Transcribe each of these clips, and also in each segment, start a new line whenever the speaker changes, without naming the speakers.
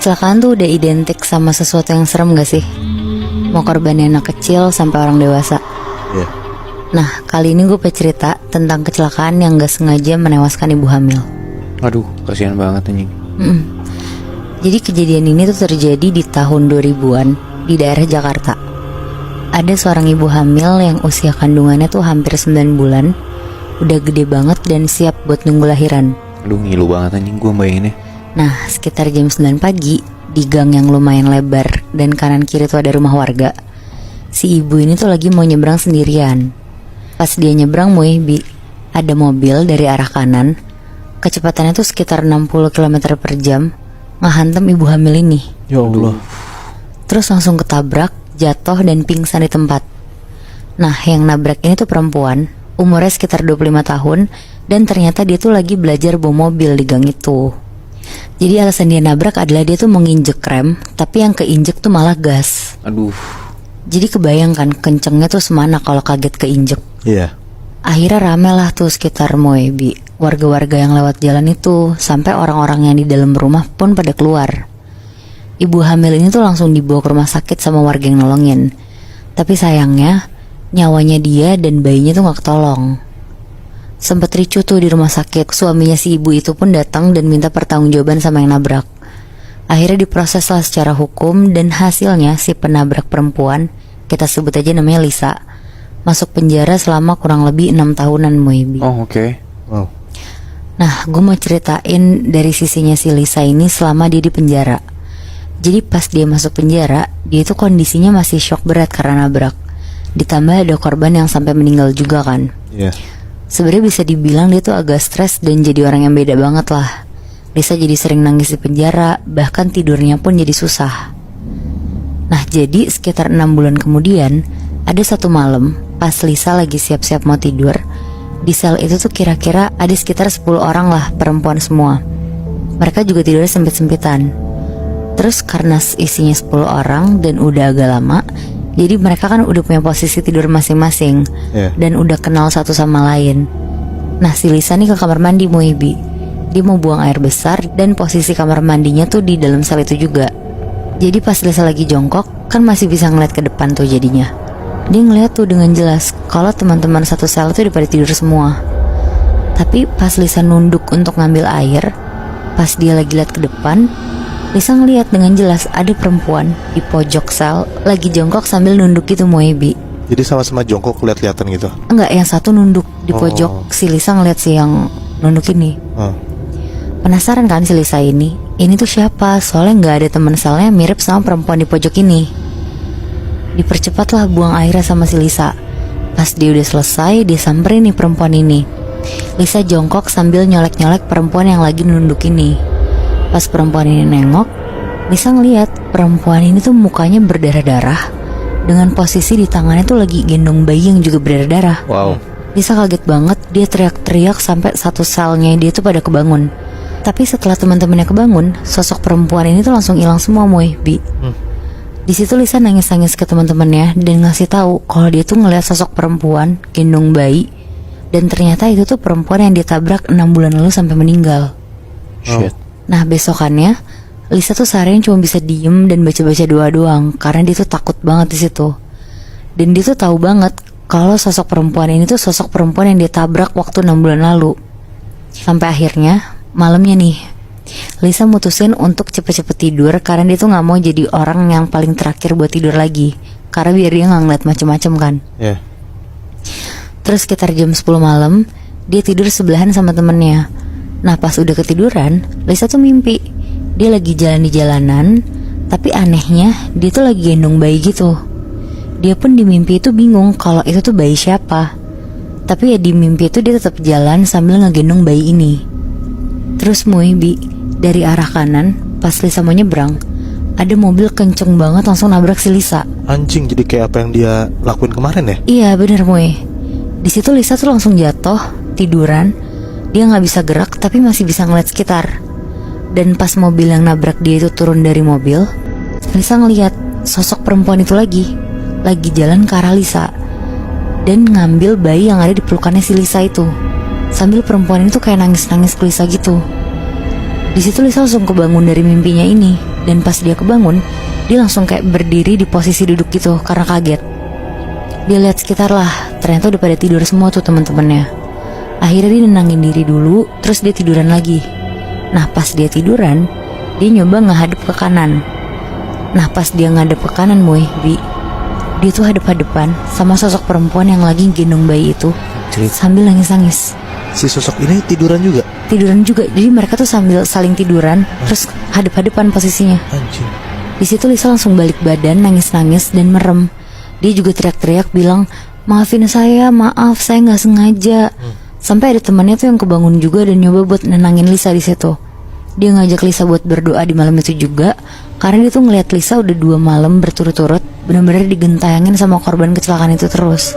Kecelakaan tuh udah identik sama sesuatu yang serem gak sih? Mau korbannya anak kecil sampai orang dewasa.
Iya.
Nah, kali ini gue pengen cerita tentang kecelakaan yang gak sengaja menewaskan ibu hamil.
Aduh, kasihan banget anjing.
Jadi kejadian ini tuh terjadi di tahun 2000-an di daerah Jakarta. Ada seorang ibu hamil yang usia kandungannya tuh hampir 9 bulan, udah gede banget dan siap buat nunggu lahiran.
Aduh, ngilu banget anjing gue bayanginnya.
Nah, sekitar jam 9 pagi, di gang yang lumayan lebar dan kanan kiri tuh ada rumah warga, si ibu ini tuh lagi mau nyebrang sendirian. Pas dia nyebrang ada mobil dari arah kanan, kecepatannya tuh sekitar 60 km per jam, ngehantam ibu hamil ini.
Ya Allah.
Terus langsung ketabrak, jatuh dan pingsan di tempat. Nah, yang nabrak ini tuh perempuan, umurnya sekitar 25 tahun, dan ternyata dia tuh lagi belajar bawa mobil di gang itu. Jadi alasan dia nabrak adalah dia tuh mau nginjek rem, tapi yang keinjek tuh malah gas.
Aduh.
Jadi kebayangkan kencengnya tuh semana kalau kaget keinjek.
Iya.
Akhirnya rame lah tuh sekitar Moebi, warga-warga yang lewat jalan itu, sampai orang-orang yang di dalam rumah pun pada keluar. Ibu hamil ini tuh langsung dibawa ke rumah sakit sama warga yang nolongin. Tapi sayangnya nyawanya dia dan bayinya tuh gak ketolong. Sempet ricuh tuh di rumah sakit. Suaminya si ibu itu pun datang dan minta pertanggungjawaban sama yang nabrak. Akhirnya diproses lah secara hukum, dan hasilnya si penabrak perempuan, kita sebut aja namanya Lisa, masuk penjara selama kurang lebih 6 tahunan Moebi.
Oh, oke.
Wow.
Nah, gue mau ceritain dari sisinya si Lisa ini selama dia di penjara. Jadi pas dia masuk penjara, dia itu kondisinya masih shock berat karena nabrak. Ditambah ada korban yang sampai meninggal juga kan.
Iya.
Sebenarnya bisa dibilang dia tuh agak stres dan jadi orang yang beda banget lah. Lisa jadi sering nangis di penjara, bahkan tidurnya pun jadi susah. Nah, jadi sekitar 6 bulan kemudian, ada satu malam pas Lisa lagi siap-siap mau tidur, di sel itu tuh kira-kira ada sekitar 10 orang lah, perempuan semua. Mereka juga tidurnya sempit-sempitan. Terus karena isinya 10 orang dan udah agak lama, jadi mereka kan udah punya posisi tidur masing-masing, dan udah kenal satu sama lain. Nah, si Lisa nih ke kamar mandi Moebi. Dia mau buang air besar, dan posisi kamar mandinya tuh di dalam sel itu juga. Jadi pas Lisa lagi jongkok, kan masih bisa ngeliat ke depan tuh jadinya. Dia ngeliat tuh dengan jelas kalau teman-teman satu sel tuh udah pada tidur semua. Tapi pas Lisa nunduk untuk ngambil air, pas dia lagi lihat ke depan, Lisa ngeliat dengan jelas ada perempuan di pojok sel lagi jongkok sambil nunduk gitu Moebi.
Jadi sama-sama jongkok lihat-lihatan gitu.
Enggak, yang satu nunduk di pojok. Si Lisa ngeliat si yang nunduk ini. Penasaran kan si Lisa ini tuh siapa? Soalnya gak ada teman selnya mirip sama perempuan di pojok ini. Dipercepatlah buang airnya sama si Lisa. Pas dia udah selesai, dia samperin nih perempuan ini. Lisa jongkok sambil nyolek-nyolek perempuan yang lagi nunduk ini. Pas perempuan ini nengok, Lisa ngeliat perempuan ini tuh mukanya berdarah-darah, dengan posisi di tangannya tuh lagi gendong bayi yang juga berdarah-darah.
Wow.
Lisa kaget banget, dia teriak-teriak sampai satu selnya dia tuh pada kebangun. Tapi setelah teman-temannya kebangun, sosok perempuan ini tuh langsung hilang semua Moebi. Di situ Lisa nangis-nangis ke teman-temannya dan ngasih tahu kalau dia tuh ngeliat sosok perempuan gendong bayi, dan ternyata itu tuh perempuan yang ditabrak 6 bulan lalu sampai meninggal.
Shit.
Nah, besokannya Lisa tuh seharian cuma bisa diem dan baca-baca doa doang, karena dia tuh takut banget di situ. Dan dia tuh tahu banget kalau sosok perempuan ini tuh sosok perempuan yang ditabrak waktu 6 bulan lalu. Sampai akhirnya malamnya nih, Lisa mutusin untuk cepet-cepet tidur karena dia tuh gak mau jadi orang yang paling terakhir buat tidur lagi, karena biar dia gak ngeliat macem-macem kan. Terus sekitar jam 10 malam, dia tidur sebelahan sama temennya. Nah, pas udah ketiduran, Lisa tuh mimpi dia lagi jalan di jalanan, tapi anehnya dia tuh lagi gendong bayi gitu. Dia pun di mimpi itu bingung kalau itu tuh bayi siapa. Tapi ya di mimpi itu dia tetap jalan sambil ngegendong bayi ini. Terus Moebi, dari arah kanan, pas Lisa mau nyebrang, ada mobil kenceng banget langsung nabrak si Lisa.
Anjing, jadi kayak apa yang dia lakuin kemarin ya?
Iya bener Moe. Di situ Lisa tuh langsung jatuh, tiduran. Dia gak bisa gerak tapi masih bisa ngeliat sekitar. Dan pas mobil yang nabrak dia itu turun dari mobil, Lisa ngeliat sosok perempuan itu lagi jalan ke arah Lisa dan ngambil bayi yang ada di pelukannya si Lisa itu. Sambil perempuan itu kayak nangis-nangis ke Lisa gitu. Di situ Lisa langsung kebangun dari mimpinya ini. Dan pas dia kebangun, dia langsung kayak berdiri di posisi duduk gitu karena kaget. Dia lihat sekitar lah, ternyata udah pada tidur semua tuh teman-temannya. Akhirnya dia nenangin diri dulu, terus dia tiduran lagi. Nah pas dia tiduran, dia nyoba ngehadap ke kanan. Nah pas dia ngadep ke kanan Bi, dia tuh hadap-hadapan sama sosok perempuan yang lagi gendong bayi itu sambil nangis-nangis.
Si sosok ini tiduran juga?
Tiduran juga, jadi mereka tuh sambil saling tiduran, terus hadap-hadapan posisinya.
Anjing.
Di situ Lisa langsung balik badan, nangis-nangis dan merem. Dia juga teriak-teriak bilang, maafin saya, maaf saya nggak sengaja. Sampai ada temannya tuh yang kebangun juga dan nyoba buat nenangin Lisa di situ. Dia ngajak Lisa buat berdoa di malam itu juga, karena dia tuh ngeliat Lisa udah 2 malam berturut-turut benar-benar digentayangin sama korban kecelakaan itu terus.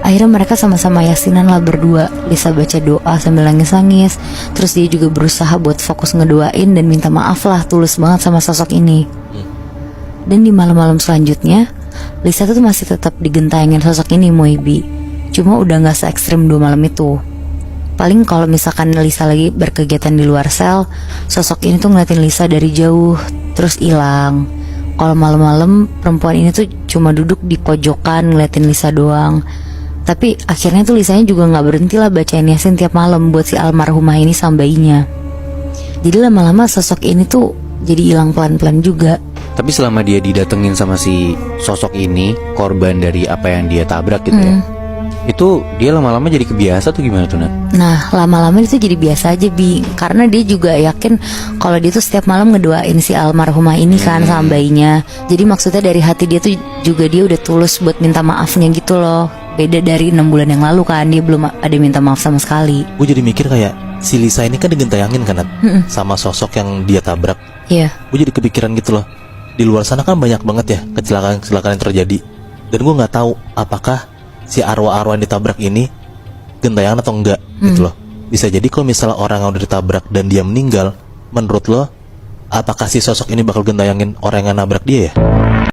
Akhirnya mereka sama-sama yasinan lah berdua. Lisa baca doa sambil nangis-nangis. Terus dia juga berusaha buat fokus ngedoain dan minta maaf lah tulus banget sama sosok ini. Dan di malam-malam selanjutnya, Lisa tuh masih tetap digentayangin sosok ini Bi. Cuma udah gak se-ekstrim 2 malam itu. Paling kalau misalkan Lisa lagi berkegiatan di luar sel, sosok ini tuh ngeliatin Lisa dari jauh, terus hilang. Kalau malam-malam perempuan ini tuh cuma duduk di pojokan ngeliatin Lisa doang. Tapi akhirnya tuh Lisanya juga gak berhenti lah bacain Yasin tiap malam buat si almarhumah ini sama bayinya. Jadi lama-lama sosok ini tuh jadi hilang pelan-pelan juga.
Tapi selama dia didatengin sama si sosok ini, korban dari apa yang dia tabrak gitu ya, itu dia lama-lama jadi kebiasa tuh gimana tuh Nat?
Nah lama-lama itu jadi biasa aja karena dia juga yakin kalau dia tuh setiap malam ngedoain si almarhumah ini kan sama bayinya. Jadi maksudnya dari hati dia tuh juga dia udah tulus buat minta maafnya gitu loh. Beda dari 6 bulan yang lalu kan, dia belum ada minta maaf sama sekali.
Gue jadi mikir kayak si Lisa ini kan digentayangin kan Nat? Sama sosok yang dia tabrak.
Iya.
Gue jadi kepikiran gitu loh. Di luar sana kan banyak banget ya kecelakaan-kecelakaan yang terjadi. Dan gue gak tahu apakah si arwah-arwah yang ditabrak ini gentayangan atau enggak gitu loh. Bisa jadi kalau misalnya orang yang udah ditabrak dan dia meninggal, menurut lo apakah si sosok ini bakal gentayangin orang yang nabrak dia ya?